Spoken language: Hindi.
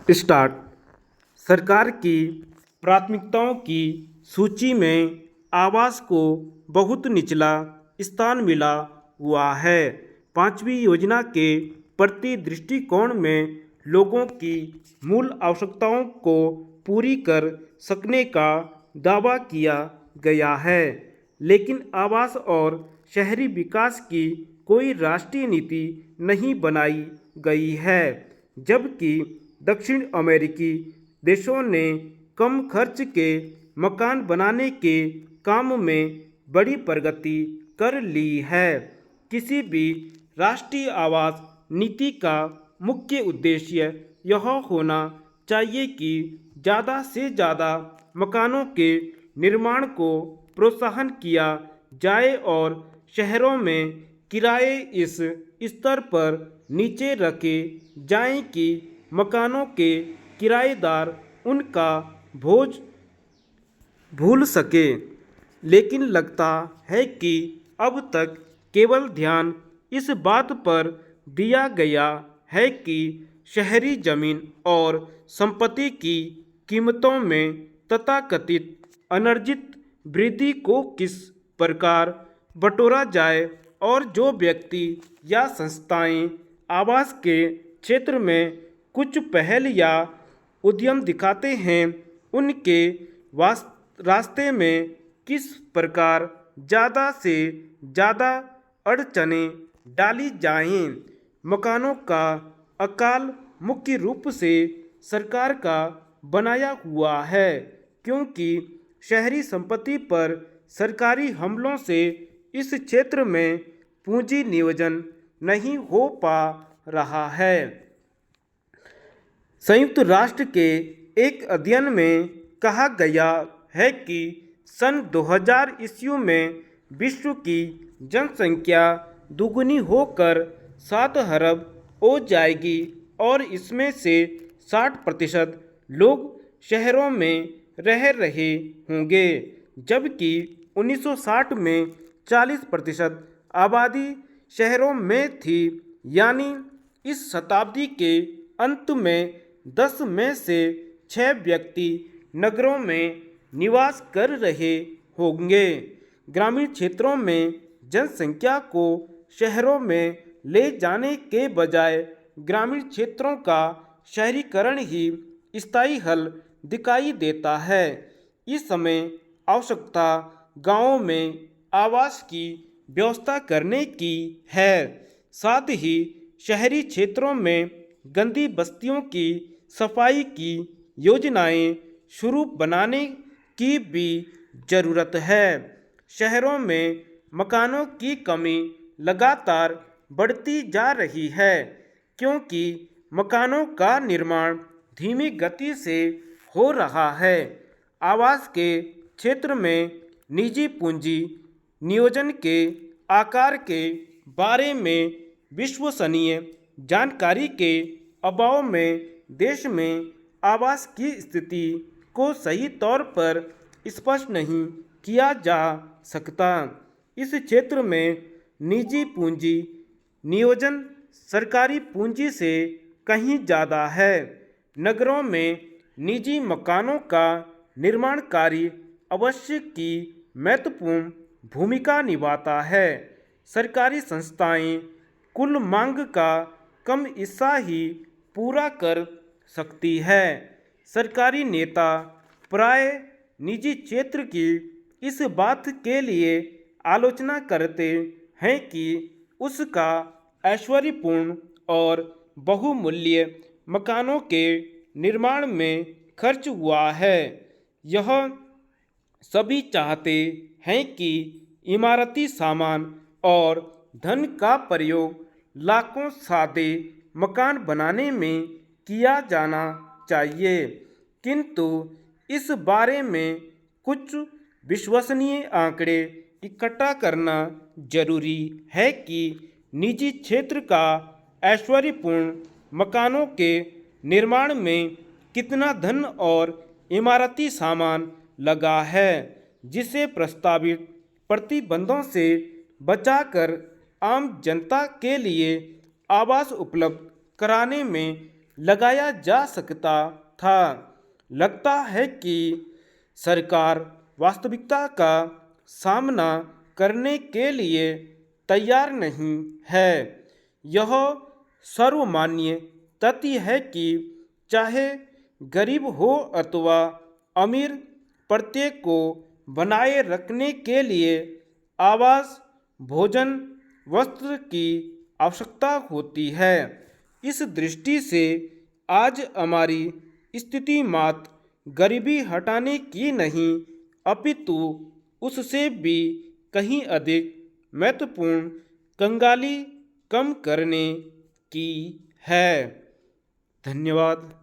स्टार्ट। सरकार की प्राथमिकताओं की सूची में आवास को बहुत निचला स्थान मिला हुआ है। पांचवी योजना के प्रति दृष्टिकोण में लोगों की मूल आवश्यकताओं को पूरी कर सकने का दावा किया गया है, लेकिन आवास और शहरी विकास की कोई राष्ट्रीय नीति नहीं बनाई गई है। जबकि दक्षिण अमेरिकी देशों ने कम खर्च के मकान बनाने के काम में बड़ी प्रगति कर ली है। किसी भी राष्ट्रीय आवास नीति का मुख्य उद्देश्य यह होना चाहिए कि ज़्यादा से ज़्यादा मकानों के निर्माण को प्रोत्साहन किया जाए और शहरों में किराए इस स्तर पर नीचे रखे जाएं कि मकानों के किराएदार उनका बोझ भूल सके। लेकिन लगता है कि अब तक केवल ध्यान इस बात पर दिया गया है कि शहरी जमीन और संपत्ति की कीमतों में तथाकथित अनर्जित वृद्धि को किस प्रकार बटोरा जाए और जो व्यक्ति या संस्थाएं आवास के क्षेत्र में कुछ पहल या उद्यम दिखाते हैं उनके रास्ते में किस प्रकार ज़्यादा से ज़्यादा अड़चनें डाली जाएं। मकानों का अकाल मुख्य रूप से सरकार का बनाया हुआ है, क्योंकि शहरी संपत्ति पर सरकारी हमलों से इस क्षेत्र में पूंजी नियोजन नहीं हो पा रहा है। संयुक्त राष्ट्र के एक अध्ययन में कहा गया है कि सन 2000 ईस्वी में विश्व की जनसंख्या दुगुनी होकर 7 अरब हो जाएगी और इसमें से 60% लोग शहरों में रह रहे होंगे, जबकि 1960 में 40% आबादी शहरों में थी। यानी इस शताब्दी के अंत में 10 में से 6 व्यक्ति नगरों में निवास कर रहे होंगे। ग्रामीण क्षेत्रों में जनसंख्या को शहरों में ले जाने के बजाय ग्रामीण क्षेत्रों का शहरीकरण ही स्थायी हल दिखाई देता है। इस समय आवश्यकता गांवों में आवास की व्यवस्था करने की है, साथ ही शहरी क्षेत्रों में गंदी बस्तियों की सफाई की योजनाएं शुरू बनाने की भी ज़रूरत है। शहरों में मकानों की कमी लगातार बढ़ती जा रही है, क्योंकि मकानों का निर्माण धीमी गति से हो रहा है। आवास के क्षेत्र में निजी पूंजी नियोजन के आकार के बारे में विश्वसनीय जानकारी के अभाव में देश में आवास की स्थिति को सही तौर पर स्पष्ट नहीं किया जा सकता। इस क्षेत्र में निजी पूंजी नियोजन सरकारी पूंजी से कहीं ज़्यादा है। नगरों में निजी मकानों का निर्माण कार्य अवश्य की महत्वपूर्ण भूमिका निभाता है। सरकारी संस्थाएं कुल मांग का कम हिस्सा ही पूरा कर सकती है। सरकारी नेता प्राय निजी क्षेत्र की इस बात के लिए आलोचना करते हैं कि उसका ऐश्वर्यपूर्ण और बहुमूल्य मकानों के निर्माण में खर्च हुआ है। यह सभी चाहते हैं कि इमारती सामान और धन का प्रयोग लाखों सादे मकान बनाने में किया जाना चाहिए, किंतु इस बारे में कुछ विश्वसनीय आंकड़े इकट्ठा करना जरूरी है कि निजी क्षेत्र का ऐश्वर्यपूर्ण मकानों के निर्माण में कितना धन और इमारती सामान लगा है, जिसे प्रस्तावित प्रतिबंधों से बचाकर आम जनता के लिए आवास उपलब्ध कराने में लगाया जा सकता था। लगता है कि सरकार वास्तविकता का सामना करने के लिए तैयार नहीं है। यह सर्वमान्य तथ्य है कि चाहे गरीब हो अथवा अमीर, प्रत्येक को बनाए रखने के लिए आवास, भोजन, वस्त्र की आवश्यकता होती है। इस दृष्टि से आज हमारी स्थिति मात्र गरीबी हटाने की नहीं, अपितु उससे भी कहीं अधिक महत्वपूर्ण कंगाली कम करने की है। धन्यवाद।